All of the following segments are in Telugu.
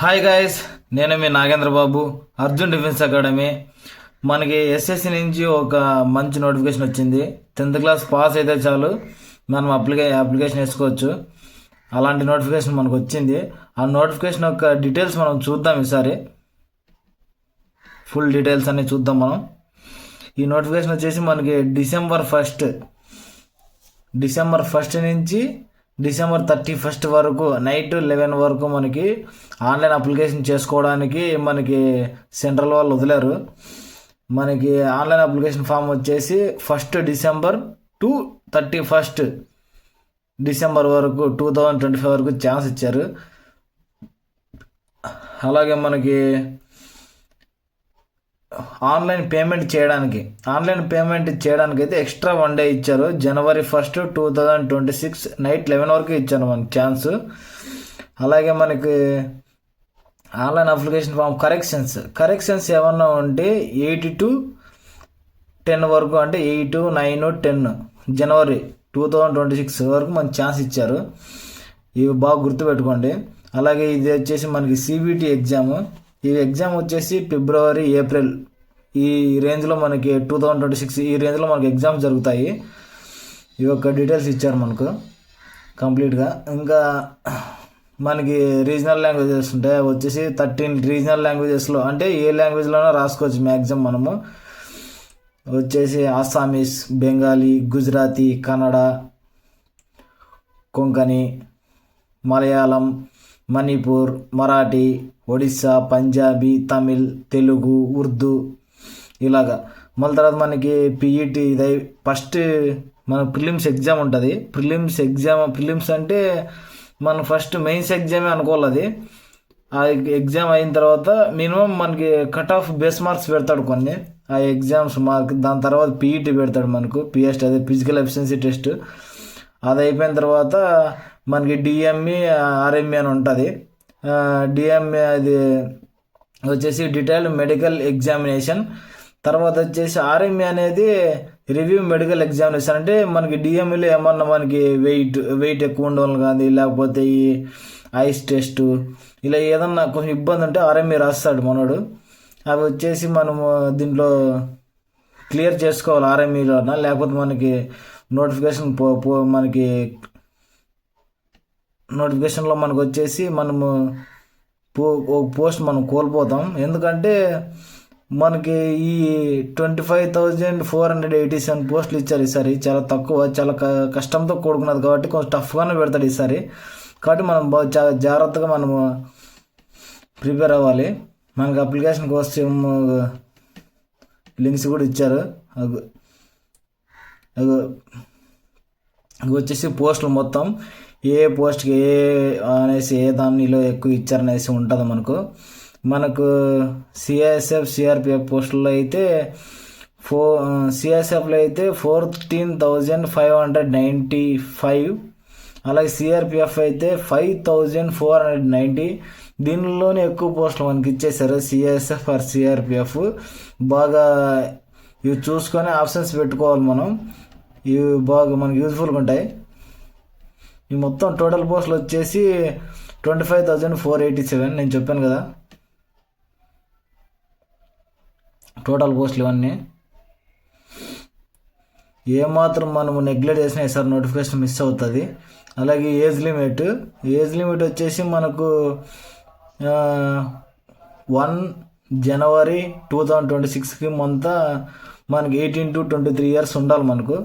హాయ్ గాయస్, నేను మీ నాగేంద్ర బాబు, అర్జున్ డిఫెన్స్ అకాడమీ. మనకి ఎస్ఎస్సి నుంచి ఒక మంచి నోటిఫికేషన్ వచ్చింది. 10th క్లాస్ పాస్ అయితే చాలు మనం అప్లికేషన్ వేసుకోవచ్చు. అలాంటి నోటిఫికేషన్ మనకు వచ్చింది. ఆ నోటిఫికేషన్ యొక్క డీటెయిల్స్ మనం చూద్దాం. ఈసారి ఫుల్ డీటెయిల్స్ అన్ని చూద్దాం మనం. ఈ నోటిఫికేషన్ వచ్చేసి మనకి డిసెంబర్ ఫస్ట్ నుంచి డిసెంబర్ 31 వరకు నైట్ 11 వరకు మనకి ఆన్లైన్ అప్లికేషన్ చేసుకోవడానికి మనకి సెంట్రల్ వాళ్ళు వదిలేరు. మనకి ఆన్లైన్ అప్లికేషన్ ఫామ్ వచ్చేసి 1 డిసెంబర్ టు 31 డిసెంబర్ వరకు 2025 వరకు ఛాన్స్ ఇచ్చారు. అలాగే మనకి ఆన్లైన్ పేమెంట్ చేయడానికి అయితే ఎక్స్ట్రా 1 డే ఇచ్చారు. జనవరి 1, 2026 నైట్ 11 వరకు ఇచ్చారు మనకి ఛాన్స్. అలాగే మనకి ఆన్లైన్ అప్లికేషన్ ఫామ్ కరెక్షన్స్ ఏమన్నా ఉంటే 8 to 10 వరకు, అంటే 8, 9, 10 జనవరి 2026 వరకు మనకి ఛాన్స్ ఇచ్చారు. ఇవి బాగా గుర్తుపెట్టుకోండి. అలాగే ఇది వచ్చేసి మనకి సిబిటి ఎగ్జామ్. ఈ ఎగ్జామ్ వచ్చేసి ఫిబ్రవరి, ఏప్రిల్ ఈ రేంజ్లో మనకి 2026 ఈ రేంజ్లో మనకి ఎగ్జామ్స్ జరుగుతాయి. ఈ యొక్క డీటెయిల్స్ ఇచ్చారు మనకు కంప్లీట్గా. ఇంకా మనకి రీజనల్ లాంగ్వేజెస్ ఉంటాయి. వచ్చేసి 13 రీజనల్ లాంగ్వేజెస్లో, అంటే ఏ లాంగ్వేజ్లోనో రాసుకోవచ్చు మ్యాక్సిమం మనము. వచ్చేసి ఆసామీస్, బెంగాలీ, గుజరాతీ, కన్నడ, కొంకణి, మలయాళం, మణిపూర్, మరాఠీ, ఒడిస్సా, పంజాబీ, తమిళ్, తెలుగు, ఉర్దూ ఇలాగా. మళ్ళీ తర్వాత మనకి పిఈటి ఇది ఫస్ట్ మన ప్రిలిమ్స్ ఎగ్జామ్ ఉంటుంది. ప్రిలిమ్స్ అంటే మనం ఫస్ట్ మెయిన్స్ ఎగ్జామే అనుకోవాలి. అది ఆ ఎగ్జామ్ అయిన తర్వాత మినిమం మనకి కట్ ఆఫ్ బేస్ మార్క్స్ పెడతాడు కొన్ని ఆ ఎగ్జామ్స్ మార్క్. దాని తర్వాత పిఈటి పెడతాడు మనకు, పిఎస్ట్ అదే ఫిజికల్ ఎఫిషియన్సీ టెస్ట్. అది అయిపోయిన తర్వాత మనకి డిఎంఈ, ఆర్ఎంఈ అని ఉంటుంది. డిఎంఏ అది వచ్చేసి డీటెయిల్డ్ మెడికల్ ఎగ్జామినేషన్. తర్వాత వచ్చేసి ఆర్ఎంఏ అనేది రివ్యూ మెడికల్ ఎగ్జామినేషన్. అంటే మనకి డిఎంఈలో ఏమన్నా మనకి వెయిట్ ఎక్కువ ఉండవాలి కానీ, లేకపోతే ఈ ఐస్ టెస్ట్ ఇలా ఏదన్నా కొంచెం ఇబ్బంది ఉంటే ఆర్ఎంఏ రాస్తాడు మనోడు. అవి వచ్చేసి మనము దీంట్లో క్లియర్ చేసుకోవాలి ఆర్ఎంఈలోన, లేకపోతే మనకి నోటిఫికేషన్లో మనకు వచ్చేసి మనము పోస్ట్ మనం కోల్పోతాం. ఎందుకంటే మనకి ఈ 25,487 పోస్టులు ఇచ్చారు ఈసారి. చాలా తక్కువ, చాలా కష్టంతో కూడుకున్నది కాబట్టి కొంచెం టఫ్గానే పెడతాడు ఈసారి. కాబట్టి మనం చాలా జాగ్రత్తగా మనము ప్రిపేర్ అవ్వాలి. మనకి అప్లికేషన్ కోసం లింక్స్ కూడా ఇచ్చారు. వచ్చేసి పోస్టులు మొత్తం ఏ పోస్ట్కి అనేసి ఏ దానిలో ఎక్కువ ఇచ్చారనేసి ఉంటుంది మనకు సిఐఎస్ఎఫ్, సిఆర్పిఎఫ్ పోస్టుల్లో అయితే సిఐఎస్ఎఫ్లో అయితే 14,595, అలాగే సిఆర్పిఎఫ్ అయితే 5,490. దీనిలోనే ఎక్కువ పోస్టులు మనకి ఇచ్చేసారు సిఐఎస్ఎఫ్ ఆర్ సిఆర్పిఎఫ్. బాగా ఇవి చూసుకొని ఆప్షన్స్ పెట్టుకోవాలి మనం. ఇవి బాగా మనకి యూజ్ఫుల్గా ఉంటాయి. ఈ మొత్తం టోటల్ పోస్టులు వచ్చేసి 25,487 నేను చెప్పాను కదా టోటల్ పోస్టులు ఇవన్నీ. ఏమాత్రం మనము నెగ్లెక్ట్ చేసినా ఈసారి నోటిఫికేషన్ మిస్ అవుతుంది. అలాగే ఏజ్ లిమిట్ వచ్చేసి మనకు 1 జనవరి 2026కి మనకి 18 to 23 ఇయర్స్ ఉండాలి. మనకు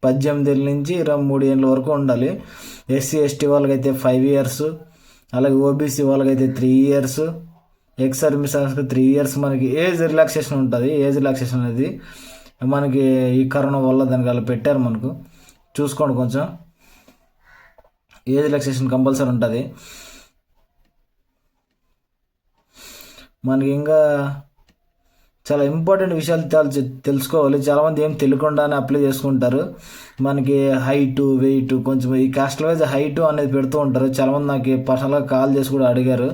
18 ఏళ్ళ నుంచి 23 ఏళ్ళ వరకు ఉండాలి. ఎస్సీ ఎస్టీ వాళ్ళకైతే 5 ఇయర్స్, అలాగే ఓబీసీ వాళ్ళకైతే 3 ఇయర్స్, ఎక్స్ సర్వీస్ 3 ఇయర్స్. మనకి ఏజ్ రిలాక్సేషన్ ఉంటుంది. ఏజ్ రిలాక్సేషన్ అనేది మనకి ఈ కరోనా వల్ల దానికి అలా పెట్టారు. మనకు చూసుకోండి, కొంచెం ఏజ్ రిలాక్సేషన్ కంపల్సరీ ఉంటుంది. మనకి ఇంకా చాలా ఇంపార్టెంట్ విషయాలు తెలుసుకోవాలి. చాలామంది ఏం తెలియకుండానే అప్లై చేసుకుంటారు. మనకి హైటు, వెయిట్, కొంచెం ఈ క్యాస్ట్ వైజ్ హైటు అనేది పెడుతూ ఉంటారు. చాలామంది నాకు పర్సనల్గా కాల్ చేసి కూడా అడిగారు.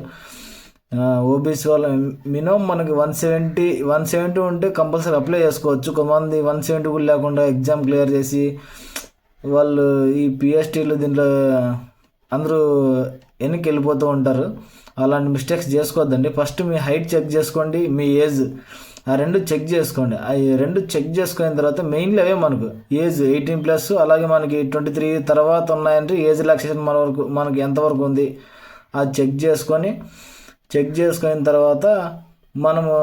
ఓబీసీ వాళ్ళ మినిమం మనకి 170 ఉంటే కంపల్సరీ అప్లై చేసుకోవచ్చు. కొంతమంది 170 కూడా లేకుండా ఎగ్జామ్ క్లియర్ చేసి వాళ్ళు ఈ పిఎస్టీలు దీంట్లో అందరూ వెనక్కి వెళ్ళిపోతూ ఉంటారు. అలాంటి మిస్టేక్స్ చేసుకోవద్దండి. ఫస్ట్ మీ హైట్ చెక్ చేసుకోండి, మీ ఏజ్, ఆ రెండు చెక్ చేసుకోండి. ఆ రెండు చెక్ చేసుకున్న తర్వాత మెయిన్లీ అవే మనకు ఏజ్ 18+, అలాగే మనకి 23 తర్వాత ఉన్నాయంటే ఏజ్ రిలాక్సేషన్ మన వరకు మనకి ఎంతవరకు ఉంది అది చెక్ చేసుకున్న తర్వాత మనము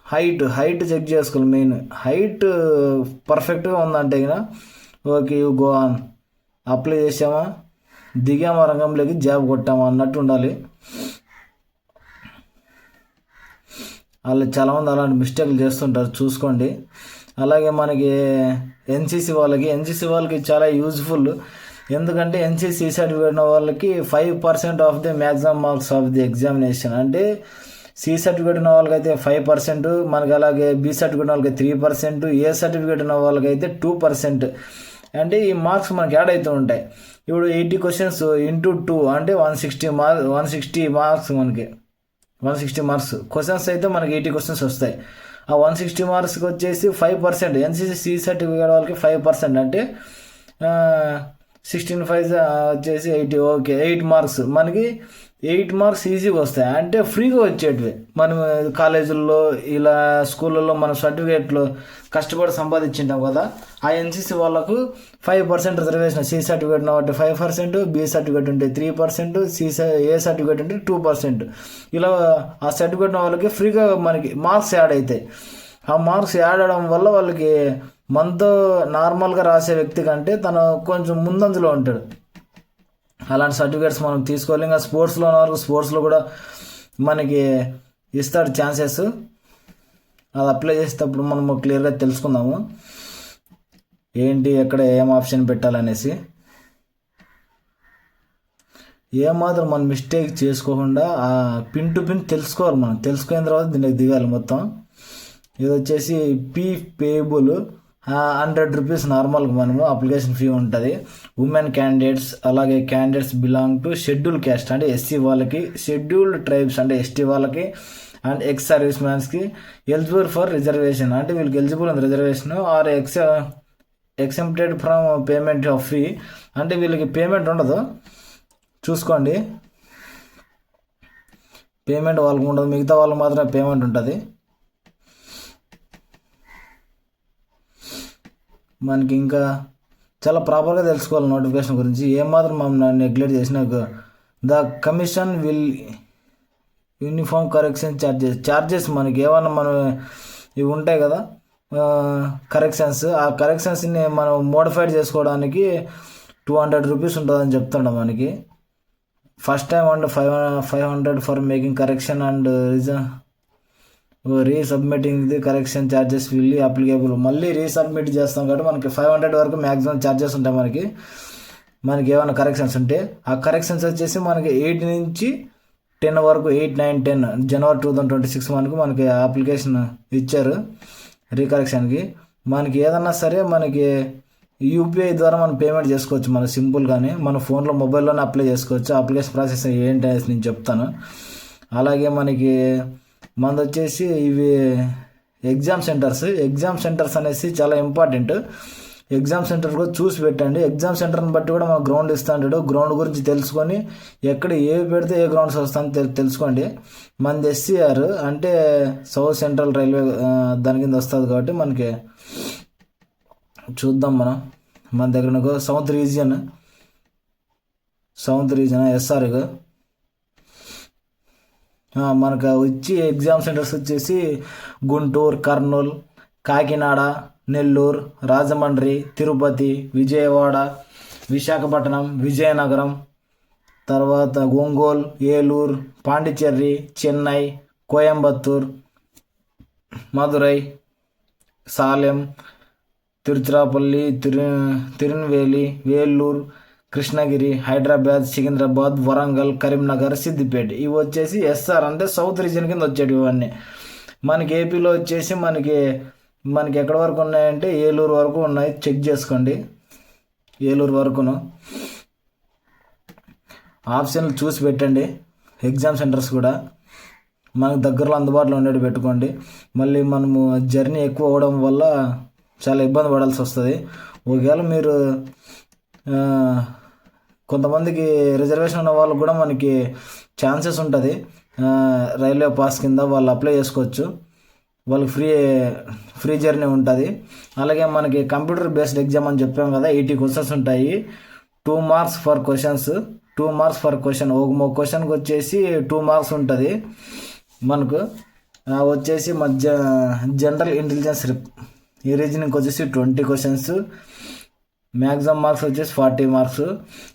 హైట్ చెక్ చేసుకోవాలి. మెయిన్ హైట్ పర్ఫెక్ట్గా ఉందంటే కదా okay you go on, apply చేసామా, దిగామా రంగంలోకి, జాబ్ కొట్టామా అన్నట్టు ఉండాలి. వాళ్ళు చాలామంది అలాంటి మిస్టేక్లు చేస్తుంటారు, చూసుకోండి. అలాగే మనకి ఎన్సీసీ వాళ్ళకి చాలా యూజ్ఫుల్. ఎందుకంటే ఎన్సీసీ సర్టిఫికేట్ వాళ్ళకి 5% of the maximum marks of the examination. అంటే సి సర్టిఫికేట్ ఉన్న వాళ్ళకైతే 5%, మనకి అలాగే బి సర్టిఫికేట్ వాళ్ళకి 3%, ఏ సర్టిఫికేట్ ఉన్న వాళ్ళకైతే 2%. అంటే ఈ మార్క్స్ మనకి యాడ్ అవుతూ ఉంటాయి. ఇప్పుడు 80 క్వశ్చన్స్ ఇంటూ 2 అంటే 160 మార్క్స్ మనకి 160 మార్క్స్ క్వశ్చన్స్ అయితే మనకి 80 క్వశ్చన్స్ వస్తాయి. ఆ 160 మార్క్స్కి వచ్చేసి 5%, ఎన్సీసీ సి సర్టిఫికేట్ వాళ్ళకి 5% అంటే 16×5 వచ్చేసి 80. ఓకే 8 మార్క్స్ మనకి 8 మార్క్స్ ఈజీగా వస్తాయి. అంటే ఫ్రీగా వచ్చేటివి. మనం కాలేజీల్లో ఇలా స్కూళ్ళల్లో మన సర్టిఫికేట్లు కష్టపడి సంపాదించింటాం కదా, ఆ ఎన్సీసీ వాళ్ళకు 5% రిజర్వేషన్. సి సర్టిఫికేట్ ఉంటే 5%, బి సర్టిఫికేట్ ఉంటే 3%, ఏ సర్టిఫికేట్ ఉంటే 2%. ఇలా ఆ సర్టిఫికేట్ వాళ్ళకి ఫ్రీగా మనకి మార్క్స్ యాడ్ అవుతాయి. ఆ మార్క్స్ యాడ్ అవడం వల్ల వాళ్ళకి మనతో నార్మల్గా రాసే వ్యక్తి కంటే తను కొంచెం ముందంజలో ఉంటాడు. అలాంటి సర్టిఫికేట్స్ మనం తీసుకోవాలి. ఇంకా స్పోర్ట్స్లో ఉన్న వరకు స్పోర్ట్స్లో కూడా మనకి ఇస్తాడు ఛాన్సెస్. అది అప్లై చేసేటప్పుడు మనము క్లియర్గా తెలుసుకుందాము ఏంటి ఎక్కడ ఏం ఆప్షన్ పెట్టాలనేసి. ఏమాత్రం మనం మిస్టేక్ చేసుకోకుండా ఆ పిన్ టు పిన్ తెలుసుకోవాలి. మనం తెలుసుకున్న తర్వాత దీనికి దిగాలి మొత్తం. ఇది వచ్చేసి పీ పేబుల్ 100 రూపీస్ నార్మల్గా మనము అప్లికేషన్ ఫీ ఉంటుంది. ఉమెన్ క్యాండిడేట్స్, అలాగే candidates belong to schedule caste అంటే ఎస్సీ వాళ్ళకి, షెడ్యూల్డ్ ట్రైబ్స్ అంటే ఎస్టీ వాళ్ళకి, అండ్ ఎక్స్ సర్వీస్ మ్యాన్స్కి ఎలిజిబుల్ ఫర్ రిజర్వేషన్ అంటే వీళ్ళకి ఎలిజిబుల్ ఉంది reservation, or exempted from payment of fee అంటే వీళ్ళకి పేమెంట్ ఉండదు. చూసుకోండి, పేమెంట్ వాళ్ళకి ఉండదు, మిగతా వాళ్ళకి మాత్రమే పేమెంట్ ఉంటుంది. మనకి ఇంకా చాలా ప్రాపర్గా తెలుసుకోవాలి నోటిఫికేషన్ గురించి. ఏమాత్రం మనం నెగ్లెక్ట్ చేసినా the commission will uniform correction charges మనకి ఏమన్నా మనం ఇవి ఉంటాయి కదా కరెక్షన్స్, ఆ కరెక్షన్స్ని మనం మోడిఫైడ్ చేసుకోవడానికి 200 రూపీస్ ఉంటుందని చెప్తుండ మనకి. First time and 500 for making correction and resubmitting the correction charges will applicable. మళ్ళీ రీసబ్మిట్ చేస్తాం కాబట్టి మనకి 500 వరకు మ్యాక్సిమం ఛార్జెస్ ఉంటాయి. మనకి ఏమైనా కరెక్షన్స్ ఉంటే ఆ కరెక్షన్స్ వచ్చేసి మనకి 8 నుంచి 10 వరకు, 8, 9, 10 జనవరి 2026 మనకి అప్లికేషన్ ఇచ్చారు రీకరెక్షన్కి. మనకి ఏదన్నా సరే మనకి యూపీఐ ద్వారా మనం పేమెంట్ చేసుకోవచ్చు. మన సింపుల్గానే మన ఫోన్లో మొబైల్లోనే అప్లై చేసుకోవచ్చు. అప్లికేషన్ ప్రాసెస్ ఏంటి అనేసి నేను చెప్తాను. అలాగే మనది వచ్చేసి ఇవి ఎగ్జామ్ సెంటర్స్ అనేసి చాలా ఇంపార్టెంట్. ఎగ్జామ్ సెంటర్ కూడా చూసి పెట్టండి. ఎగ్జామ్ సెంటర్ని బట్టి కూడా మన గ్రౌండ్ ఇస్తూ ఉంటాడు. గ్రౌండ్ గురించి తెలుసుకొని ఎక్కడ ఏవి పెడితే ఏ గ్రౌండ్స్ వస్తాయని తెలుసుకోండి. మనది ఎస్సీఆర్ అంటే సౌత్ సెంట్రల్ రైల్వే దాని కింద వస్తుంది కాబట్టి మనకి చూద్దాం. మన దగ్గర సౌత్ రీజియన్ ఎస్ఆర్ మనకు వచ్చి ఎగ్జామ్ సెంటర్స్ వచ్చేసి గుంటూరు, కర్నూలు, కాకినాడ, నెల్లూరు, రాజమండ్రి, తిరుపతి, విజయవాడ, విశాఖపట్నం, విజయనగరం, తర్వాత ఒంగోలు, ఏలూరు, పాండిచ్చేరి, చెన్నై, కోయంబత్తూర్, మదురై, సాలెం, తిరుచిరాపల్లి, తిరునెల్వేలి, వేలూరు, కృష్ణగిరి, హైదరాబాద్, సికింద్రాబాద్, వరంగల్, కరీంనగర్, సిద్దిపేట. ఇవి వచ్చేసి ఎస్ఆర్ అంటే సౌత్ రీజియన్ కింద వచ్చేవి ఇవన్నీ. మనకి ఏపీలో వచ్చేసి మనకి ఎక్కడి వరకు ఉన్నాయంటే ఏలూరు వరకు ఉన్నాయి. చెక్ చేసుకోండి ఏలూరు వరకును. ఆప్షన్లు చూసి పెట్టండి. ఎగ్జామ్ సెంటర్స్ కూడా మనకు దగ్గరలో అందుబాటులో ఉండేవి పెట్టుకోండి. మళ్ళీ మనము జర్నీ ఎక్కువ అవ్వడం వల్ల చాలా ఇబ్బంది పడాల్సి వస్తుంది. ఒకవేళ మీరు కొంతమందికి రిజర్వేషన్ ఉన్న వాళ్ళకు కూడా మనకి ఛాన్సెస్ ఉంటుంది, రైల్వే పాస్ కింద వాళ్ళు అప్లై చేసుకోవచ్చు, వాళ్ళకి ఫ్రీ జర్నీ ఉంటుంది. అలాగే మనకి కంప్యూటర్ బేస్డ్ ఎగ్జామ్ అని చెప్పాం కదా, 80 క్వశ్చన్స్ ఉంటాయి. 2 marks for questions, 2 marks for question. ఒక క్వశ్చన్కి వచ్చేసి 2 మార్క్స్ ఉంటుంది మనకు. వచ్చేసి జనరల్ ఇంటెలిజెన్స్ ఈ రీజనింగ్కి వచ్చేసి 20 క్వశ్చన్స్, మ్యాక్సిమం మార్క్స్ వచ్చేసి 40 మార్క్స్.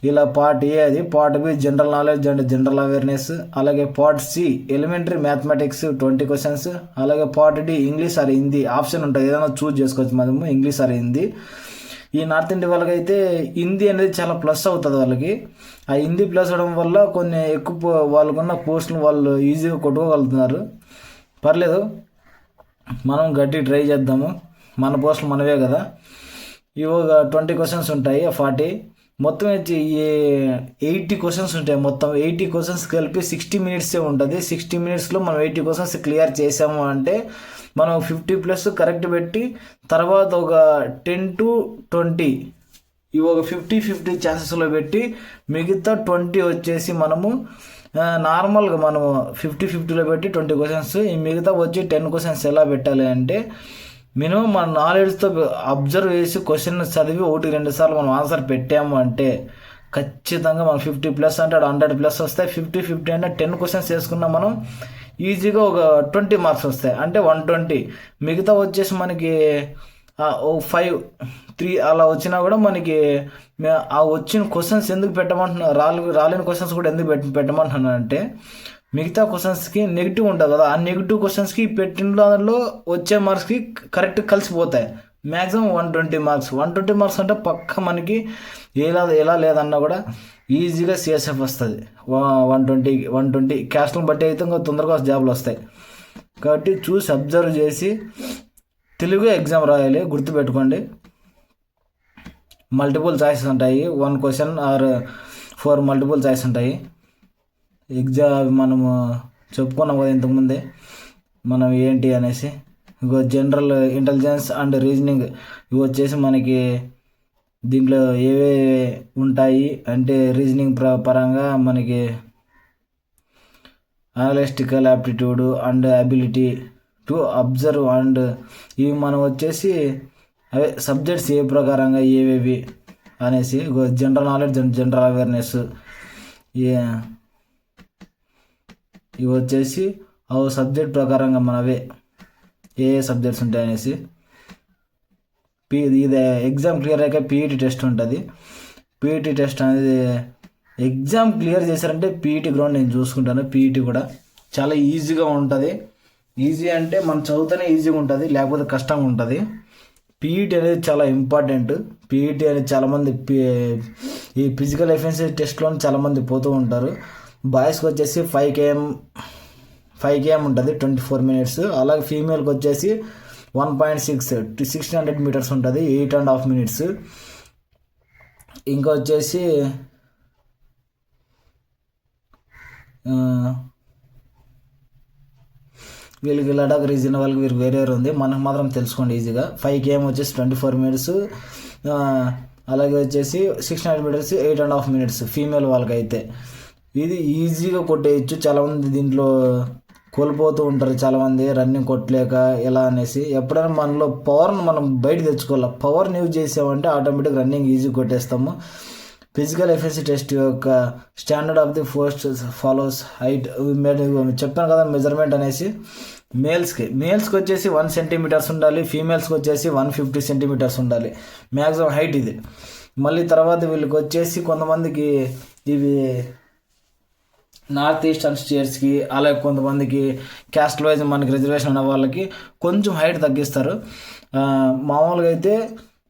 ఇలా పార్ట్ ఏ, అది part B general knowledge and general awareness. అలాగే part C elementary mathematics 20 questions. అలాగే part D English or Hindi option ఉంటుంది, ఏదైనా చూజ్ చేసుకోవచ్చు మనము, ఇంగ్లీష్ ఆర్ హిందీ. ఈ నార్త్ ఇండియా వాళ్ళకి అయితే హిందీ అనేది చాలా ప్లస్ అవుతుంది వాళ్ళకి. ఆ హిందీ ప్లస్ అవడం వల్ల కొన్ని ఎక్కువ వాళ్ళకున్న పోస్టులు వాళ్ళు ఈజీగా కొట్టుకోగలుగుతున్నారు. పర్లేదు, మనం గట్టి ట్రై చేద్దాము, మన పోస్టులు మనవే కదా. ఇవగా 20 క్వశ్చన్స్ ఉంటాయి, 40 మొత్తం వచ్చి 80 క్వశ్చన్స్ ఉంటాయి. మొత్తం 80 క్వశ్చన్స్ కలిపి 60 మినిట్సే ఉంటుంది. 60 మినిట్స్లో మనం 80 క్వశ్చన్స్ క్లియర్ చేసాము అంటే మనం 50+ కరెక్ట్ పెట్టి తర్వాత ఒక 10 to 20 ఇవి ఒక 50-50 ఛాన్సెస్లో పెట్టి మిగతా 20 వచ్చేసి మనము నార్మల్గా మనము 50-50లో పెట్టి 20 క్వశ్చన్స్, ఈ మిగతా వచ్చి 10 క్వశ్చన్స్ ఎలా పెట్టాలి అంటే మినిమం మన నాలెడ్జ్తో అబ్జర్వ్ చేసి క్వశ్చన్ చదివి 1-2 సార్లు మనం ఆన్సర్ పెట్టాము అంటే ఖచ్చితంగా మనం 50+ అంటే 100+ వస్తాయి. 50-50 అంటే 10 క్వశ్చన్స్ వేసుకున్నా మనం ఈజీగా ఒక 20 మార్క్స్ వస్తాయి, అంటే 120. మిగతా వచ్చేసి మనకి 5-3 అలా వచ్చినా కూడా మనకి ఆ వచ్చిన క్వశ్చన్స్ ఎందుకు పెట్టమంటున్నా, రాలేని క్వశ్చన్స్ కూడా ఎందుకు పెట్టమంటున్నాను అంటే మిగతా క్వశ్చన్స్కి నెగిటివ్ ఉంటుంది కదా, ఆ నెగిటివ్ క్వశ్చన్స్కి పెట్టిన దానిలో వచ్చే మార్క్స్కి కరెక్ట్ కలిసిపోతాయి. Maximum 120 marks. 120 మార్క్స్ అంటే పక్క మనకి ఎలా లేదన్నా కూడా ఈజీగా సిఎస్ఎఫ్ వస్తుంది. 120 క్యాస్ట్లను బట్టి అయితే ఇంకా తొందరగా జాబ్లు వస్తాయి. కాబట్టి చూసి అబ్జర్వ్ చేసి తెలుగు ఎగ్జామ్ రాయాలి, గుర్తుపెట్టుకోండి. మల్టిపుల్ చాయిసెస్ ఉంటాయి, 1 క్వశ్చన్ ఆర్ 4 మల్టిపుల్ చాయిస్ ఉంటాయి. ఎగ్జామ్ మనము చెప్పుకున్నాం కదా ఇంతకుముందే మనం ఏంటి అనేసి. ఇంకో జనరల్ ఇంటెలిజెన్స్ అండ్ రీజనింగ్ ఇవి వచ్చేసి మనకి దీంట్లో ఏవే ఉంటాయి అంటే రీజనింగ్ పరంగా మనకి analytical aptitude and ability to observe and ఇవి మనం వచ్చేసి అవే సబ్జెక్ట్స్ ఏ ప్రకారంగా ఏవేవి అనేసి. General knowledge and general awareness ఇవి వచ్చేసి సబ్జెక్ట్ ప్రకారంగా మనవే ఏ సబ్జెక్ట్స్ ఉంటాయి అనేసి. ఇది ఎగ్జామ్ క్లియర్ అయ్యాక పీఈటీ టెస్ట్ ఉంటుంది. పీఈటీ టెస్ట్ అనేది ఎగ్జామ్ క్లియర్ చేశారంటే పీఈటీ గ్రౌండ్ నేను చూసుకుంటాను. పీఈటీ కూడా చాలా ఈజీగా ఉంటుంది. ఈజీ అంటే మనం చదువుతూనే ఈజీగా ఉంటుంది, లేకపోతే కష్టంగా ఉంటుంది. పీఈటీ అనేది చాలా ఇంపార్టెంట్. పీఈటీ అనేది చాలామంది ఈ ఫిజికల్ ఎఫిషియన్సీ టెస్ట్లో చాలామంది పోతూ ఉంటారు. బాయ్స్కి వచ్చేసి 5 km ఉంటుంది, 24 minutes. అలాగే ఫీమేల్కి వచ్చేసి 1.6 1600 meters ఉంటుంది, 8.5 minutes. ఇంకా వచ్చేసి వీళ్ళకి లడాక్ రీజన్ వాళ్ళకి వీరికి వేరే ఉంది, మనకు మాత్రం తెలుసుకోండి ఈజీగా. 5 km వచ్చేసి 24 minutes. అలాగే వచ్చేసి 1600 meters 8.5 minutes ఫీమేల్ వాళ్ళకైతే. ఇది ఈజీగా కొట్టేయచ్చు. చాలామంది దీంట్లో కోల్పోతూ ఉంటారు, చాలామంది రన్నింగ్ కొట్టలేక ఎలా అనేసి. ఎప్పుడైనా మనలో పవర్ని మనం బయట తెచ్చుకోవాలి. పవర్ని యూజ్ చేసామంటే ఆటోమేటిక్ రన్నింగ్ ఈజీ కొట్టేస్తాము. ఫిజికల్ ఎఫిషియన్సీ టెస్ట్ యొక్క standard of the first follows height చెప్పాను కదా మెజర్మెంట్ అనేసి. మేల్స్కి వచ్చేసి 1 centimeters ఉండాలి, ఫీమేల్స్కి వచ్చేసి 150 centimeters ఉండాలి మ్యాక్సిమం హైట్ ఇది. మళ్ళీ తర్వాత వీళ్ళకి వచ్చేసి కొంతమందికి ఇవి నార్త్ ఈస్టర్న్ స్టేట్స్కి, అలాగే కొంతమందికి క్యాస్ట్ వైజ్ మనకి రిజర్వేషన్ ఉన్న వాళ్ళకి కొంచెం హైట్ తగ్గిస్తారు. మామూలుగా అయితే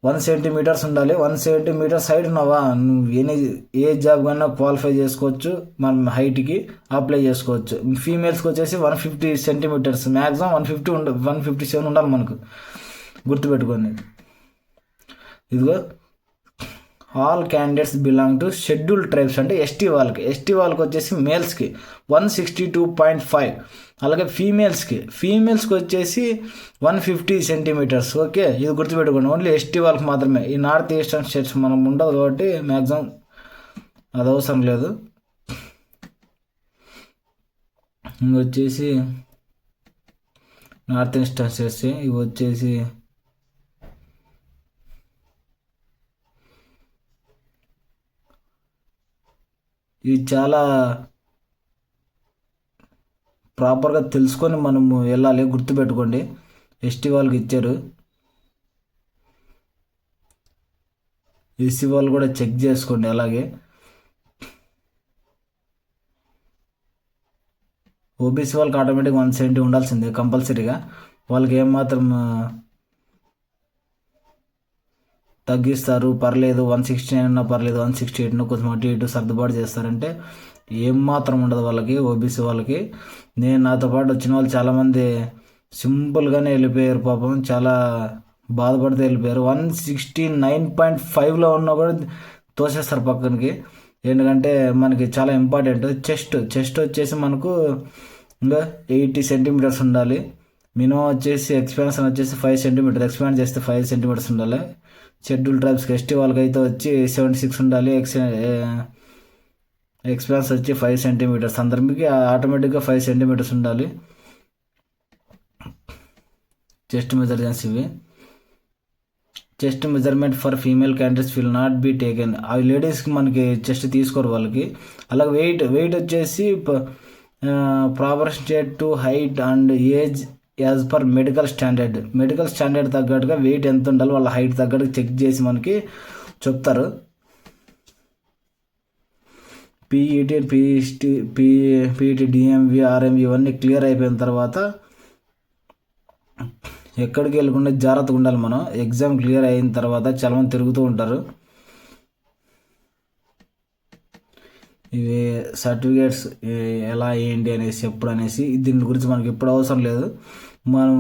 1 centimeters ఉండాలి. 170 meters హైట్ ఉన్నావా నువ్వు ఏ జాబ్ కన్నా క్వాలిఫై చేసుకోవచ్చు, మనం హైట్కి అప్లై చేసుకోవచ్చు. ఫీమేల్స్కి వచ్చేసి 150 centimeters మ్యాక్సిమం 157 ఉండాలి మనకు, గుర్తుపెట్టుకోండి. ఇదిగో all candidates belong to scheduled tribes అంటే ఎస్టీ వాళ్ళకి వచ్చేసి మేల్స్కి 162.5. అలాగే ఫీమేల్స్కి వచ్చేసి 150 centimeters. ఓకే, ఇది గుర్తుపెట్టుకోండి. ఓన్లీ ఎస్టీ వాళ్ళకి మాత్రమే. ఈ నార్త్ ఈస్టర్న్ స్టేట్స్ మనం ఉండదు కాబట్టి మ్యాక్సిమం అది అవసరం లేదు. ఇంకొచ్చేసి నార్త్ ఈస్టర్న్ స్టేట్స్ ఇవి వచ్చేసి ఇవి చాలా ప్రాపర్గా తెలుసుకొని మనము వెళ్ళాలి, గుర్తుపెట్టుకోండి. ఎస్టీ వాళ్ళకి ఇచ్చారు, ఎస్సీ వాళ్ళు కూడా చెక్ చేసుకోండి. అలాగే ఓబీసీ వాళ్ళకి ఆటోమేటిక్ 170 ఉండాల్సిందే కంపల్సరీగా. వాళ్ళకి ఏమాత్రం తగ్గిస్తారు పర్లేదు, 169 ఉన్నా పర్లేదు, 168 కొంచెం అటు ఇటు సర్దుబాటు చేస్తారంటే ఏమాత్రం ఉండదు వాళ్ళకి, ఓబీసీ వాళ్ళకి. నాతో పాటు వచ్చిన వాళ్ళు చాలామంది సింపుల్గానే వెళ్ళిపోయారు పాపం, చాలా బాధపడితే వెళ్ళిపోయారు. 169.5లో ఉన్నా కూడా తోసేస్తారు పక్కనకి. ఎందుకంటే మనకి చాలా ఇంపార్టెంట్. చెస్ట్ వచ్చేసి మనకు ఇంకా 80 సెంటీమీటర్స్ ఉండాలి. మినిమం వచ్చేసి ఎక్స్పాన్షన్ వచ్చేసి 5 సెంటీమీటర్, ఎక్స్పాండ్ చేస్తే 5 సెంటీమీటర్స్ ఉండాలి. షెడ్యూల్ ట్రైబ్స్కి ఎస్టీ వాళ్ళకి అయితే వచ్చి 76 ఉండాలి. ఎక్స్పాన్స్ వచ్చి 5 సెంటీమీటర్స్. అందరికి ఆటోమేటిక్గా 5 సెంటీమీటర్స్ ఉండాలి. చెస్ట్ మెజర్మెంట్స్ ఇవి. Chest measurement for female candidates will not be taken. అవి లేడీస్కి మనకి చెస్ట్ తీసుకోరు వాళ్ళకి. అలాగే వెయిట్ వచ్చేసి proper state to height and age as per medical standard తగ్గట్టుగా వెయిట్ ఎంత ఉండాలి, వాళ్ళ హైట్ తగ్గట్టు చెక్ చేసి మనకి చెప్తారు. పీఈటీ, పీఈటీ, డిఎంవి, ఆర్ఎంవి ఇవన్నీ క్లియర్ అయిపోయిన తర్వాత ఎక్కడికి వెళ్ళకుండా జాగ్రత్తగా ఉండాలి మనం. ఎగ్జామ్ క్లియర్ అయిన తర్వాత చాలామంది తిరుగుతూ ఉంటారు. ఇవి సర్టిఫికేట్స్ ఎలా ఏంటి అనేసి ఎప్పుడు అనేసి దీని గురించి మనకి ఎప్పుడు అవసరం లేదు. మనం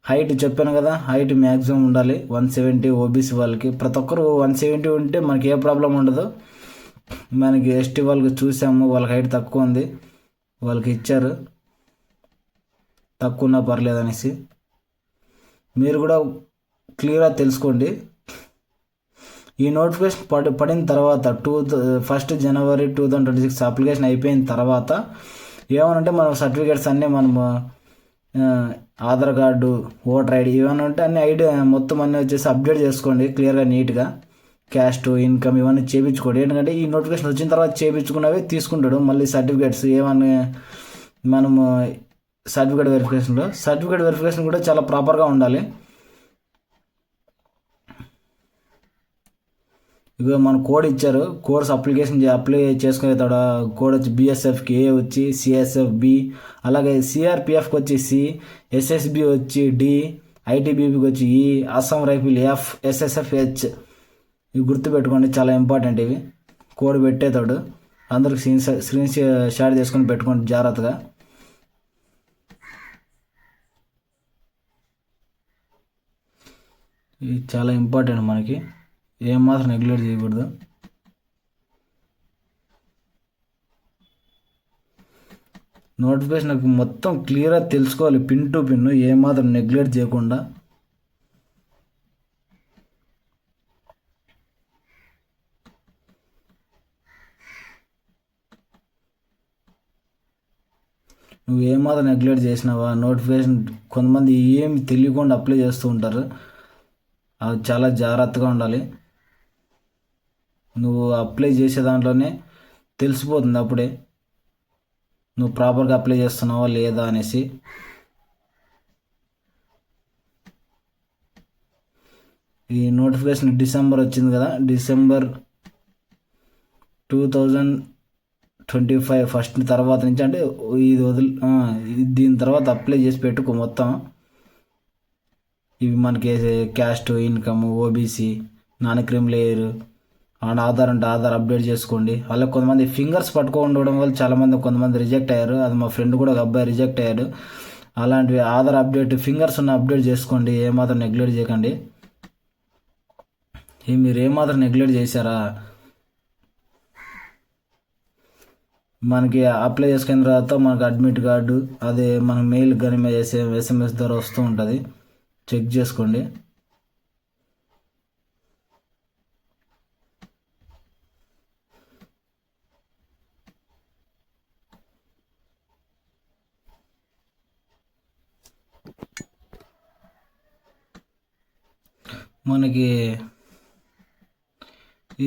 హైట్ చెప్పాను కదా, హైట్ మ్యాక్సిమం ఉండాలి 170 ఓబీసీ వాళ్ళకి. ప్రతి ఒక్కరు 170 ఉంటే మనకి ఏ ప్రాబ్లం ఉండదు. మనకి ఎస్టీ వాళ్ళకి చూసాము, వాళ్ళకి హైట్ తక్కువ ఉంది, వాళ్ళకి ఇచ్చారు తక్కువ ఉన్నా పర్లేదు అనేసి. మీరు కూడా క్లియర్గా తెలుసుకోండి. ఈ నోటిఫికేషన్ పడిన తర్వాత 1 జనవరి 2026 అప్లికేషన్ అయిపోయిన తర్వాత ఏమనంటే మన సర్టిఫికేట్స్ అన్నీ మనము ఆధార్ కార్డు, ఓటర్ ఐడి ఇవన్నీ ఉంటే అన్ని ఐడి మొత్తం అన్నీ వచ్చేసి అప్డేట్ చేసుకోండి క్లియర్గా, నీట్గా. క్యాస్ట్, ఇన్కమ్ ఇవన్నీ చేయించుకోండి. ఎందుకంటే ఈ నోటిఫికేషన్ వచ్చిన తర్వాత చేయించుకున్నవే తీసుకుంటాడు. మళ్ళీ సర్టిఫికేట్స్ ఏమన్నా మనము సర్టిఫికేట్ వెరిఫికేషన్ కూడా చాలా ప్రాపర్గా ఉండాలి. ఇక మన కోడ్ ఇచ్చారు, కోడ్స్ అప్లై చేసుకునేతాడు. కోడ్ వచ్చి బిఎస్ఎఫ్కి ఏ వచ్చి సిఎస్ఎఫ్ బి, అలాగే సిఆర్పిఎఫ్కి వచ్చి సి, ఎస్ఎస్బి వచ్చి డి, ఐటీబీపీకి వచ్చి ఈ, Assam rifle F, SSF H. ఇవి గుర్తుపెట్టుకోండి, చాలా ఇంపార్టెంట్. ఇవి కోడ్ పెట్టేతాడు, అందరికి స్క్రీన్ షాట్ చేసుకొని పెట్టుకోండి జాగ్రత్తగా. ఇది చాలా ఇంపార్టెంట్ మనకి, ఏమాత్రం నెగ్లెక్ట్ చేయకూడదు. నోటిఫికేషన్ మొత్తం క్లియర్గా తెలుసుకోవాలి, పిన్ టు పిన్, ఏమాత్రం నెగ్లెక్ట్ చేయకుండా. నువ్వు ఏమాత్రం నెగ్లెక్ట్ చేసినావా నోటిఫికేషన్, కొంతమంది ఏమి తెలియకుండా అప్లై చేస్తూ ఉంటారు. అది చాలా జాగ్రత్తగా ఉండాలి. నువ్వు అప్లై చేసే దాంట్లోనే తెలిసిపోతుంది అప్పుడే నువ్వు ప్రాపర్గా అప్లై చేస్తున్నావా లేదా అనేసి. ఈ నోటిఫికేషన్ డిసెంబర్ వచ్చింది కదా, డిసెంబర్ 2025 ఫస్ట్ తర్వాత నుంచి, అంటే ఇది దీని తర్వాత అప్లై చేసి పెట్టుకో మొత్తం. ఇవి మనకి caste, income, OBC, non crime layer and Aadhaar అంటే ఆధార్ అప్డేట్ చేసుకోండి. అలాగే కొంతమంది ఫింగర్స్ పట్టుకోండడం వల్ల చాలామంది కొంతమంది రిజెక్ట్ అయ్యారు. అది మా ఫ్రెండ్ కూడా ఒక అబ్బాయి రిజెక్ట్ అయ్యాడు. అలాంటివి ఆధార్ అప్డేట్, ఫింగర్స్ ఉన్న అప్డేట్ చేసుకోండి, ఏమాత్రం నెగ్లెక్ట్ చేయకండి. మీరు ఏమాత్రం నెగ్లెక్ట్ చేశారా, మనకి అప్లై చేసుకున్న తర్వాత మనకు అడ్మిట్ కార్డు అదే మన మెయిల్ కానీ ఎస్ఎంఎస్ ద్వారా వస్తూ ఉంటుంది, చెక్ చేసుకోండి. మనకి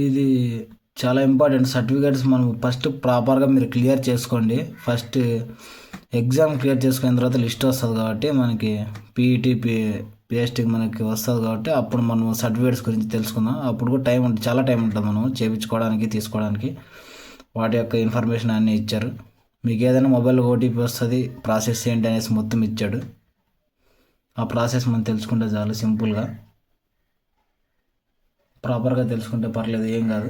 ఇది చాలా ఇంపార్టెంట్. సర్టిఫికేట్స్ మనం ఫస్ట్ ప్రాపర్గా మీరు క్లియర్ చేసుకోండి. ఫస్ట్ ఎగ్జామ్ క్లియర్ చేసుకున్న తర్వాత లిస్ట్ వస్తుంది కాబట్టి మనకి పీఈటీ పిఎస్టీకి మనకి వస్తుంది కాబట్టి అప్పుడు మనం సర్టిఫికేట్స్ గురించి తెలుసుకుందాం. అప్పుడు కూడా టైం ఉంటుంది, చాలా టైం ఉంటుంది మనం చేయించుకోవడానికి తీసుకోవడానికి. వాటి యొక్క ఇన్ఫర్మేషన్ అన్నీ ఇచ్చారు. మీకు ఏదైనా మొబైల్ ఓటీపీ వస్తుంది, ప్రాసెస్ ఏంటి అనేసి మొత్తం ఇచ్చాడు. ఆ ప్రాసెస్ మనం తెలుసుకుంటే చాలు, సింపుల్గా ప్రాపర్గా తెలుసుకుంటే పర్లేదు, ఏం కాదు.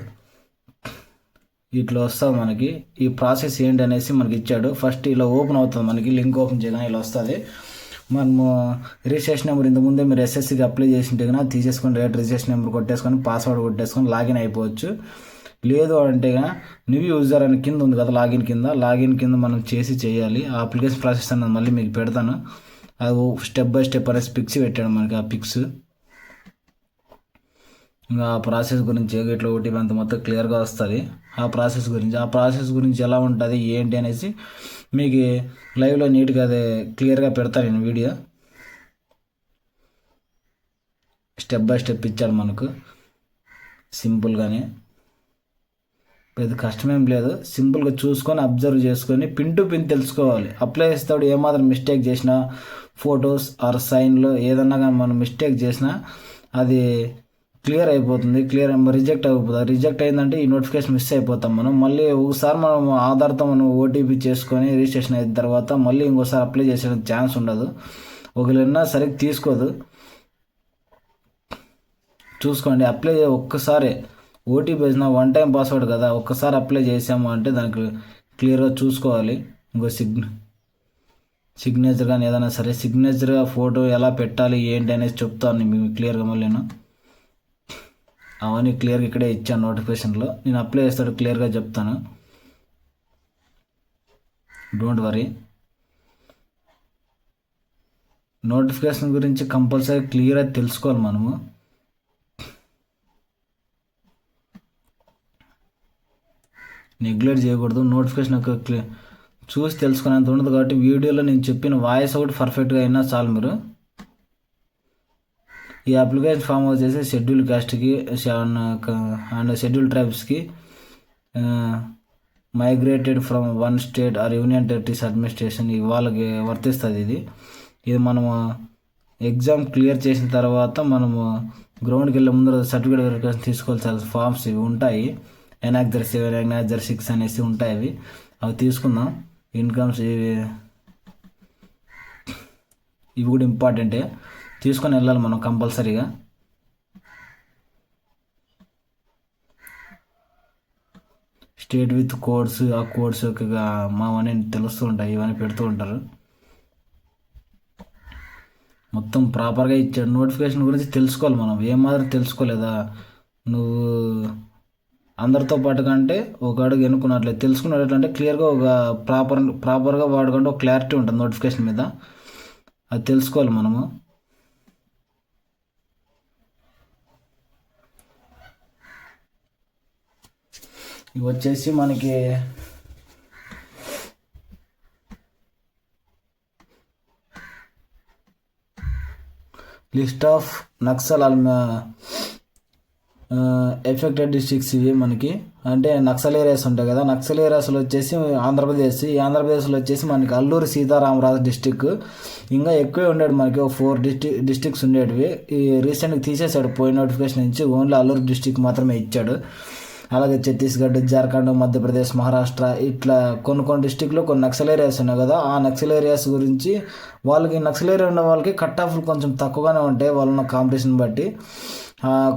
ఇట్లా వస్తుంది మనకి ఈ ప్రాసెస్ ఏంటి అనేసి మనకి ఇచ్చాడు. ఫస్ట్ ఇలా ఓపెన్ అవుతుంది, మనకి లింక్ ఓపెన్ చేయగానే ఇలా వస్తుంది. మనము రిజిస్ట్రేషన్ నెంబర్ ఇంతకుముందే మీరు ఎస్ఎస్సికి అప్లై చేసింటే కన్నా తీసేసుకొని డైరెక్ట్ రిజిస్ట్రేషన్ నెంబర్ కొట్టేసుకొని పాస్వర్డ్ కొట్టేసుకొని లాగిన్ అయిపోవచ్చు. లేదు అంటే న్యూ యూజర్ అని కింద ఉంది కదా, లాగిన్ కింద మనం చేయాలి. ఆ అప్లికేషన్ ప్రాసెస్ అన్నది మళ్ళీ మీకు పెడతాను. అది స్టెప్ బై స్టెప్ అనేసి పిక్స్ పెట్టాడు మనకి. ఆ పిక్స్ ఇంకా ఆ ప్రాసెస్ గురించి ఇట్లా ఓటీపీ అంత మొత్తం క్లియర్గా వస్తుంది. ఆ ప్రాసెస్ గురించి ఎలా ఉంటుంది ఏంటి అనేసి మీకు లైవ్లో నీట్గా అదే క్లియర్గా పెడతాను నేను వీడియో. స్టెప్ బై స్టెప్ ఇచ్చాడు మనకు, సింపుల్గానే, పెద్ద కష్టమేం లేదు. సింపుల్గా చూసుకొని అబ్జర్వ్ చేసుకొని పిన్ టు పిన్ తెలుసుకోవాలి. అప్లై చేసేటప్పుడు ఏమాత్రం మిస్టేక్ చేసినా, ఫొటోస్ ఆర్ సైన్లో ఏదన్నా కానీ మనం మిస్టేక్ చేసినా అది క్లియర్ అయిపోతుంది, రిజెక్ట్ అయిపోతుంది. రిజెక్ట్ అయిందంటే ఈ నోటిఫికేషన్ మిస్ అయిపోతాం మనం. మళ్ళీ ఒకసారి మనం ఆధార్తో మనం ఓటీపీ చేసుకొని రిజిస్ట్రేషన్ అయిన తర్వాత మళ్ళీ ఇంకోసారి అప్లై చేసే ఛాన్స్ ఉండదు. ఒకవేళ సరిగ్గా తీసుకోదు. చూసుకోండి, అప్లై ఒక్కసారి ఓటీపీ వేసిన వన్ టైం పాస్వర్డ్ కదా, ఒక్కసారి అప్లై చేసాము అంటే దానికి క్లియర్గా చూసుకోవాలి. ఇంకో సిగ్నేచర్ కానీ ఏదైనా సరే సిగ్నేచర్గా ఫోటో ఎలా పెట్టాలి ఏంటి అనేది చెప్తాను మీకు క్లియర్గా. మళ్ళీ అవన్నీ క్లియర్గా ఇక్కడే ఇచ్చాను నోటిఫికేషన్లో. నేను అప్లై చేస్తాడు క్లియర్గా చెప్తాను, డోంట్ వరీ. నోటిఫికేషన్ గురించి కంపల్సరీ క్లియర్గా తెలుసుకోవాలి మనము. నెగ్లెక్ట్ చేయకూడదు. నోటిఫికేషన్ యొక్క చూసి తెలుసుకునేంత ఉండదు కాబట్టి వీడియోలో నేను చెప్పిన వాయిస్ ఒకటి పర్ఫెక్ట్గా అయినా చాలు మీరు. ఈ అప్లికేషన్ ఫామ్ వచ్చేసి షెడ్యూల్ కాస్ట్కి అండ్ షెడ్యూల్ ట్రైబ్స్కి migrated from one state or union territories administration వాళ్ళకి వర్తిస్తుంది. ఇది మనము ఎగ్జామ్ క్లియర్ చేసిన తర్వాత మనము గ్రౌండ్కి వెళ్ళే ముందు సర్టిఫికేట్ వెరిఫికేషన్ తీసుకోవాల్సిన ఫామ్స్ ఇవి ఉంటాయి. ఎనాక్జర్ 7, ఎనాక్జర్ 6 అనేసి ఉంటాయి. అవి తీసుకుందాం. ఇన్కమ్స్ ఇవి కూడా ఇంపార్టెంటే, తీసుకొని వెళ్ళాలి మనం కంపల్సరీగా. స్టేట్ విత్ కోడ్స్, ఆ కోడ్స్ మావన్నీ తెలుస్తూ ఉంటాయి, ఇవన్నీ పెడుతూ ఉంటారు. మొత్తం ప్రాపర్గా ఇచ్చాడు. నోటిఫికేషన్ గురించి తెలుసుకోవాలి మనం. ఏమాత్రం తెలుసుకోలేదా నువ్వు అందరితో పాటు కంటే ఒక అడుగు ఎన్నుకున్నట్లే తెలుసుకున్నట్లంటే క్లియర్గా ఒక ప్రాపర్గా వాడుకుంటే ఒక క్లారిటీ ఉంటుంది నోటిఫికేషన్ మీద. అది తెలుసుకోవాలి మనము. ఇవి వచ్చేసి మనకి list of Naxal affected districts. ఇవి మనకి అంటే నక్సల్ ఏరియాస్ ఉంటాయి కదా, నక్సల్ ఏరియాస్లో వచ్చేసి ఆంధ్రప్రదేశ్. ఈ ఆంధ్రప్రదేశ్లో వచ్చేసి మనకి అల్లూరి సీతారామరాజు డిస్టిక్. ఇంకా ఎక్కువే ఉండేది మనకి, 4 డిస్టిక్స్ ఉండేటివి. ఈ రీసెంట్గా తీసేశాడు పోయిన నోటిఫికేషన్ నుంచి, ఓన్లీ అల్లూరు డిస్టిక్ మాత్రమే ఇచ్చాడు. అలాగే ఛత్తీస్గఢ్, జార్ఖండ్, మధ్యప్రదేశ్, మహారాష్ట్ర ఇట్లా కొన్ని డిస్టిక్లో కొన్ని నక్సల్ ఏరియాస్ ఉన్నాయి కదా. ఆ నక్సల్ ఏరియాస్ గురించి వాళ్ళకి నక్సల్ ఏరియా ఉన్న వాళ్ళకి కట్ ఆఫ్లు కొంచెం తక్కువగానే ఉంటాయి వాళ్ళ కాంపిటీషన్ బట్టి.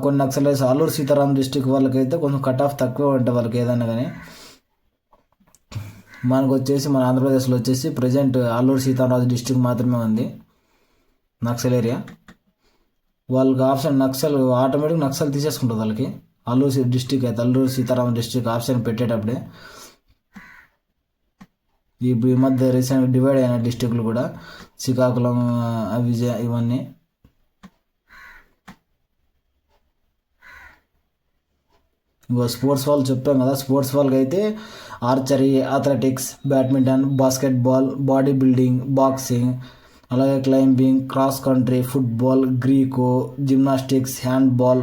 కొన్ని నక్సల్ ఏరియాస్ అల్లూరు సీతారాం డిస్టిక్ వాళ్ళకైతే కొంచెం కట్ ఆఫ్ తక్కువ ఉంటాయి వాళ్ళకి ఏదైనా కానీ. మనకు వచ్చేసి మన ఆంధ్రప్రదేశ్లో వచ్చేసి ప్రజెంట్ అల్లూరు సీతారామరాజు డిస్టిక్ మాత్రమే ఉంది నక్సల్ ఏరియా. వాళ్ళకి ఆప్షన్ నక్సల్ ఆటోమేటిక్ నక్సల్ తీసేసుకుంటుంది వాళ్ళకి. అల్లూరు డిస్టిక్ అయితే అల్లూరు సీతారామ డిస్టిక్ ఆప్షన్ పెట్టేటప్పుడే. ఈ మధ్య రీసెంట్గా డివైడ్ అయిన డిస్టిక్లు కూడా శ్రీకాకుళం, విజయ ఇవన్నీ. ఇంకో స్పోర్ట్స్ వాళ్ళు చెప్పాం కదా, స్పోర్ట్స్ వాళ్ళకి అయితే archery, athletics, badminton, basketball, body building, boxing, అలాగే climbing, cross country, football, Greco, gymnastics, handball,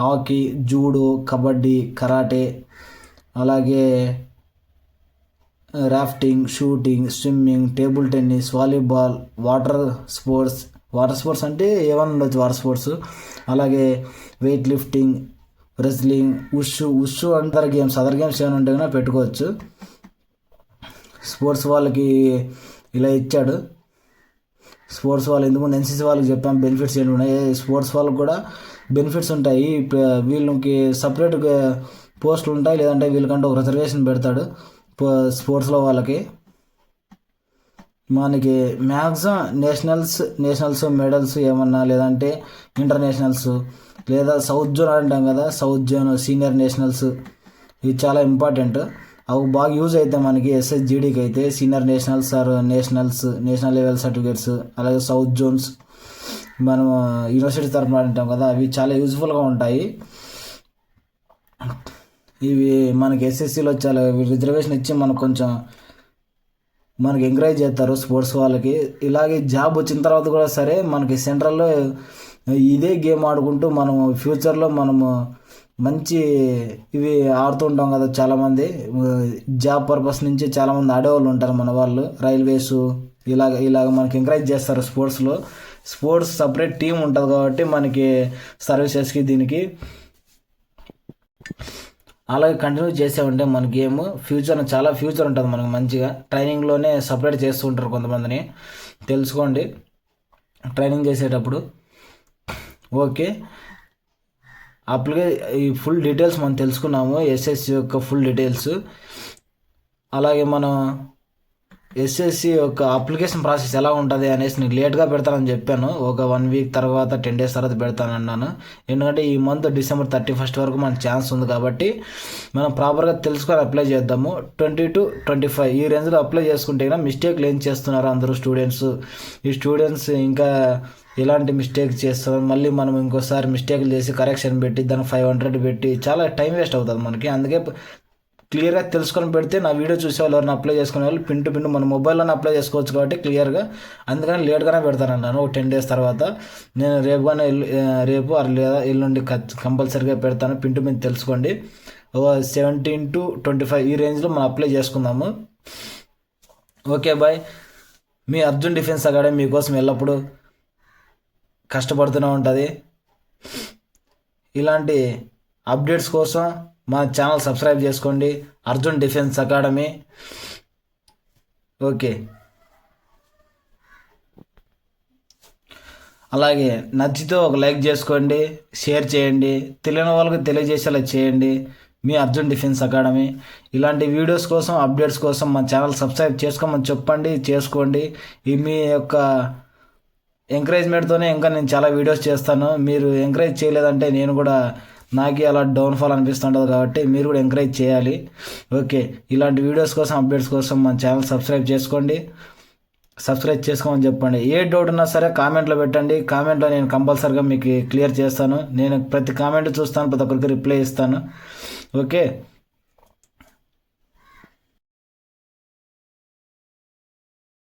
hockey, judo, kabaddi, karate, అలాగే rafting, shooting, swimming, table tennis, volleyball, water sports అంటే ఏమన్నా ఉండొచ్చు వాటర్ స్పోర్ట్స్, అలాగే weight lifting, wrestling, wushu other games ఏమైనా ఉంటే కన్నా పెట్టుకోవచ్చు. స్పోర్ట్స్ వాళ్ళకి ఇలా ఇచ్చాడు. స్పోర్ట్స్ వాళ్ళు ఎందుకు ఎన్సీసీ వాళ్ళకి చెప్పాం బెనిఫిట్స్ ఏంటి ఉన్నాయి. స్పోర్ట్స్ వాళ్ళకి కూడా బెనిఫిట్స్ ఉంటాయి. వీళ్ళకి సపరేట్గా పోస్టులు ఉంటాయి, లేదంటే వీళ్ళకంటే ఒక రిజర్వేషన్ పెడతాడు స్పోర్ట్స్లో వాళ్ళకి. మనకి మ్యాక్సిమం నేషనల్స్ మెడల్స్ ఏమన్నా, లేదంటే ఇంటర్నేషనల్స్, లేదా సౌత్ జోన్ అంటాం కదా, సౌత్ జోన్, సీనియర్ నేషనల్స్, ఇవి చాలా ఇంపార్టెంట్. అవి బాగా యూజ్ అవుతాయి మనకి ఎస్ఎస్జిడికి అయితే. Senior nationals or national level certificates, అలాగే సౌత్ జోన్స్ మనం యూనివర్సిటీ తరఫున అంటాం కదా, అవి చాలా యూజ్ఫుల్గా ఉంటాయి. ఇవి మనకి ఎస్ఎస్సిలో చాలా రిజర్వేషన్ ఇచ్చి మనకి ఎంకరేజ్ చేస్తారు స్పోర్ట్స్ వాళ్ళకి. ఇలాగే జాబ్ వచ్చిన తర్వాత కూడా సరే మనకి సెంట్రల్లో ఇదే గేమ్ ఆడుకుంటూ మనం ఫ్యూచర్లో మనము మంచి ఇవి ఆడుతుంటాం కదా. చాలామంది జాబ్ పర్పస్ నుంచి చాలామంది ఆడేవాళ్ళు ఉంటారు మన వాళ్ళు. రైల్వేస్ ఇలాగ మనకి ఎంకరేజ్ చేస్తారు స్పోర్ట్స్లో. స్పోర్ట్స్ సపరేట్ టీం ఉంటుంది కాబట్టి మనకి సర్వీసెస్కి దీనికి అలాగే కంటిన్యూ చేసే ఉంటే మన గేమ్ చాలా ఫ్యూచర్ ఉంటుంది మనకు మంచిగా. ట్రైనింగ్లోనే సపరేట్ చేస్తూ ఉంటారు కొంతమందిని, తెలుసుకోండి ట్రైనింగ్ చేసేటప్పుడు. ఓకే, ఈ ఫుల్ డీటెయిల్స్ మనం తెలుసుకున్నాము, ఎస్ఎస్సి యొక్క ఫుల్ డీటెయిల్స్. అలాగే మనం ఎస్ఎస్సి యొక్క అప్లికేషన్ ప్రాసెస్ ఎలా ఉంటుంది అనేసి నీకు లేట్గా పెడతానని చెప్పాను. ఒక 1 వీక్ తర్వాత 10 డేస్ తర్వాత పెడతానన్నాను. ఎందుకంటే ఈ మంత్ December 31 వరకు మనకు ఛాన్స్ ఉంది కాబట్టి మనం ప్రాపర్గా తెలుసుకొని అప్లై చేద్దాము. 20 to 25 ఈ రేంజ్లో అప్లై చేసుకుంటే మిస్టేక్లు ఏం చేస్తున్నారు అందరూ ఈ స్టూడెంట్స్ ఇంకా ఇలాంటి మిస్టేక్స్ చేస్తారు. మళ్ళీ మనం ఇంకోసారి మిస్టేక్లు చేసి కరెక్షన్ పెట్టి దానికి 500 పెట్టి చాలా టైం వేస్ట్ అవుతుంది మనకి. అందుకే క్లియర్గా తెలుసుకొని పెడితే నా వీడియో చూసే వాళ్ళు ఎవరైనా అప్లై చేసుకునే వాళ్ళు పిన్ టు పిన్ మన మొబైల్లోనే అప్లై చేసుకోవచ్చు కాబట్టి క్లియర్గా. అందుకని లేట్గానే పెడతానన్నాను. ఒక 10 డేస్ తర్వాత నేను రేపు లేదా ఎల్లుండి కంపల్సరీగా పెడతాను. పిన్ టు పిన్ తెలుసుకోండి. 17 to 25 ఈ రేంజ్లో మనం అప్లై చేసుకుందాము. Okay bye. మీ అర్జున్ డిఫెన్స్ అకాడమీ మీకోసం ఎల్లప్పుడూ కష్టపడుతూనే ఉంటుంది. ఇలాంటి అప్డేట్స్ కోసం మా ఛానల్ సబ్స్క్రైబ్ చేసుకోండి, అర్జున్ డిఫెన్స్ అకాడమీ. ఓకే, అలాగే నచ్చితే ఒక లైక్ చేసుకోండి, షేర్ చేయండి, తెలియని వాళ్ళకి తెలియజేసేలా చేయండి. మీ అర్జున్ డిఫెన్స్ అకాడమీ. ఇలాంటి వీడియోస్ కోసం అప్డేట్స్ కోసం మా ఛానల్ సబ్స్క్రైబ్ చేసుకోమని చేసుకోండి. ఈ మీ యొక్క ఎంకరేజ్మెంట్తోనే ఇంకా నేను చాలా వీడియోస్ చేస్తాను. మీరు ఎంకరేజ్ చేయలేదంటే నేను కూడా నాకే అలా డౌన్ఫాల్ అనిపిస్తుంటుంది కాబట్టి మీరు కూడా ఎంకరేజ్ చేయాలి. ఓకే, ఇలాంటి వీడియోస్ కోసం అప్డేట్స్ కోసం మన ఛానల్ సబ్స్క్రైబ్ చేసుకోమని చెప్పండి. ఏ డౌట్ ఉన్నా సరే కామెంట్లో పెట్టండి. కామెంట్లో నేను కంపల్సరీగా మీకు క్లియర్ చేస్తాను. నేను ప్రతి కామెంట్ చూస్తాను, ప్రతి ఒక్కరికి రిప్లై ఇస్తాను. ఓకే.